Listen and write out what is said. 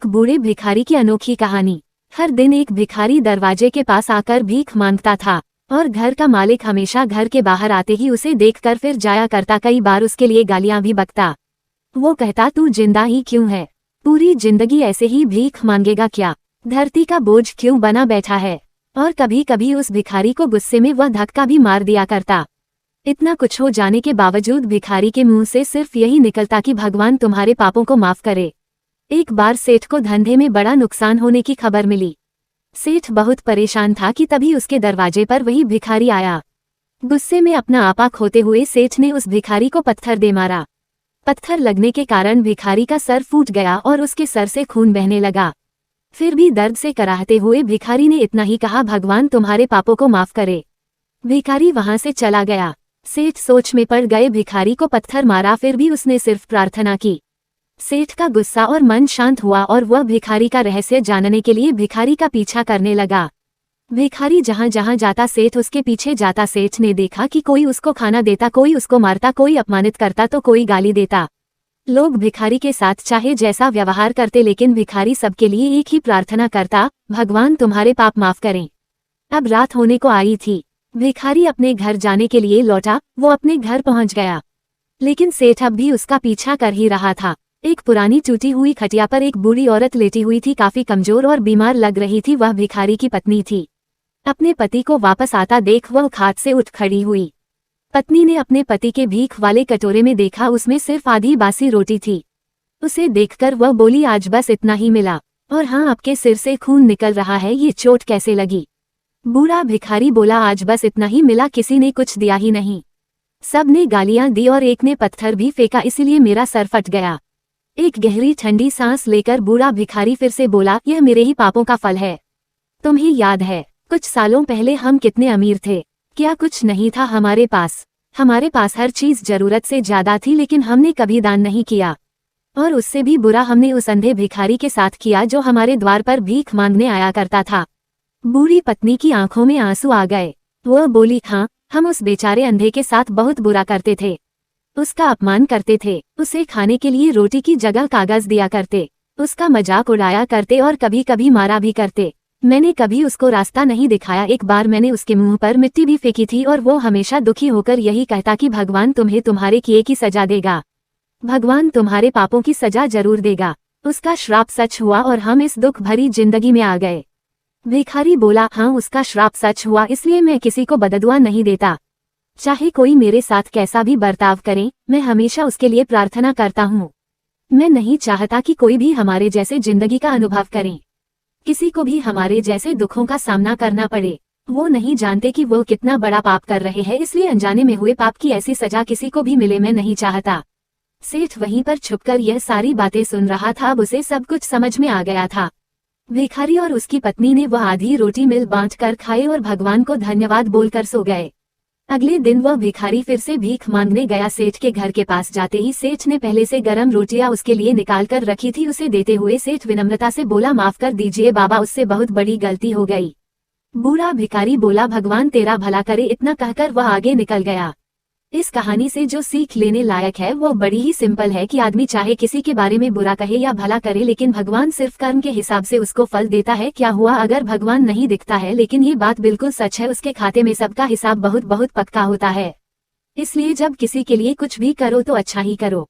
एक बूढ़े भिखारी की अनोखी कहानी। हर दिन एक भिखारी दरवाजे के पास आकर भीख मांगता था और घर का मालिक हमेशा घर के बाहर आते ही उसे देखकर फिर जाया करता। कई बार उसके लिए गालियां भी बकता। वो कहता, तू जिंदा ही क्यों है? पूरी जिंदगी ऐसे ही भीख मांगेगा क्या? धरती का बोझ क्यों बना बैठा है? और कभी कभी उस भिखारी को गुस्से में वह धक्का भी मार दिया करता। इतना कुछ हो जाने के बावजूद भिखारी के मुंह से सिर्फ यही निकलता कि भगवान तुम्हारे पापों को माफ करे। एक बार सेठ को धंधे में बड़ा नुकसान होने की खबर मिली। सेठ बहुत परेशान था कि तभी उसके दरवाजे पर वही भिखारी आया। गुस्से में अपना आपा खोते हुए सेठ ने उस भिखारी को पत्थर दे मारा। पत्थर लगने के कारण भिखारी का सर फूट गया और उसके सर से खून बहने लगा। फिर भी दर्द से कराहते हुए भिखारी ने इतना ही कहा, भगवान तुम्हारे पापों को माफ करे। भिखारी वहां से चला गया। सेठ सोच में पड़ गए। भिखारी को पत्थर मारा, फिर भी उसने सिर्फ प्रार्थना की। सेठ का गुस्सा और मन शांत हुआ और वह भिखारी का रहस्य जानने के लिए भिखारी का पीछा करने लगा। भिखारी जहां जहां जाता सेठ उसके पीछे जाता। सेठ ने देखा कि कोई उसको खाना देता, कोई उसको मारता, कोई अपमानित करता तो कोई गाली देता। लोग भिखारी के साथ चाहे जैसा व्यवहार करते, लेकिन भिखारी सबके लिए एक ही प्रार्थना करता, भगवान तुम्हारे पाप माफ करें। अब रात होने को आई थी। भिखारी अपने घर जाने के लिए लौटा। वो अपने घर पहुंच गया, लेकिन सेठ अब भी उसका पीछा कर ही रहा था। एक पुरानी टूटी हुई खटिया पर एक बूढ़ी औरत लेटी हुई थी। काफी कमजोर और बीमार लग रही थी। वह भिखारी की पत्नी थी। अपने पति को वापस आता देख वह खाट से उठ खड़ी हुई। पत्नी ने अपने पति के भीख वाले कटोरे में देखा, उसमें सिर्फ आधी बासी रोटी थी। उसे देखकर वह बोली, आज बस इतना ही मिला, और हाँ, आपके सिर से खून निकल रहा है, ये चोट कैसे लगी? बूढ़ा भिखारी बोला, आज बस इतना ही मिला, किसी ने कुछ दिया ही नहीं। सब ने गालियां दी और एक ने पत्थर भी फेंका, इसीलिए मेरा सर फट गया। एक गहरी ठंडी सांस लेकर बूढ़ा भिखारी फिर से बोला, यह मेरे ही पापों का फल है। तुम्हें याद है कुछ सालों पहले हम कितने अमीर थे? क्या कुछ नहीं था हमारे पास? हमारे पास हर चीज जरूरत से ज्यादा थी, लेकिन हमने कभी दान नहीं किया। और उससे भी बुरा हमने उस अंधे भिखारी के साथ किया जो हमारे द्वार पर भीख मांगने आया करता था। बूढ़ी पत्नी की आंखों में आंसू आ गए। वह बोली, हाँ, हम उस बेचारे अंधे के साथ बहुत बुरा करते थे। उसका अपमान करते थे, उसे खाने के लिए रोटी की जगह कागज दिया करते, उसका मजाक उड़ाया करते और कभी कभी मारा भी करते। मैंने कभी उसको रास्ता नहीं दिखाया। एक बार मैंने उसके मुंह पर मिट्टी भी फेंकी थी और वो हमेशा दुखी होकर यही कहता कि भगवान तुम्हें तुम्हारे किए की सजा देगा, भगवान तुम्हारे पापों की सजा जरूर देगा। उसका श्राप सच हुआ और हम इस दुख भरी जिंदगी में आ गए। भिखारी बोला, हाँ, उसका श्राप सच हुआ, इसलिए मैं किसी को बददुआ नहीं देता। चाहे कोई मेरे साथ कैसा भी बर्ताव करे, मैं हमेशा उसके लिए प्रार्थना करता हूँ। मैं नहीं चाहता कि कोई भी हमारे जैसे जिंदगी का अनुभव करे, किसी को भी हमारे जैसे दुखों का सामना करना पड़े। वो नहीं जानते कि वो कितना बड़ा पाप कर रहे हैं, इसलिए अनजाने में हुए पाप की ऐसी सजा किसी को भी मिले, मैं नहीं चाहता। सेठ वहीं पर छुपकर यह सारी बातें सुन रहा था। अब उसे सब कुछ समझ में आ गया था। भिखारी और उसकी पत्नी ने वह आधी रोटी मिल बांट कर खाए और भगवान को धन्यवाद बोलकर सो गए। अगले दिन वह भिखारी फिर से भीख मांगने गया। सेठ के घर के पास जाते ही सेठ ने पहले से गर्म रोटियां उसके लिए निकाल कर रखी थी। उसे देते हुए सेठ विनम्रता से बोला, माफ कर दीजिए बाबा, उससे बहुत बड़ी गलती हो गई। बूढ़ा भिखारी बोला, भगवान तेरा भला करे। इतना कहकर वह आगे निकल गया। इस कहानी से जो सीख लेने लायक है वो बड़ी ही सिंपल है कि आदमी चाहे किसी के बारे में बुरा कहे या भला करे, लेकिन भगवान सिर्फ कर्म के हिसाब से उसको फल देता है। क्या हुआ अगर भगवान नहीं दिखता है? लेकिन ये बात बिल्कुल सच है, उसके खाते में सबका हिसाब बहुत बहुत पक्का होता है। इसलिए जब किसी के लिए कुछ भी करो तो अच्छा ही करो।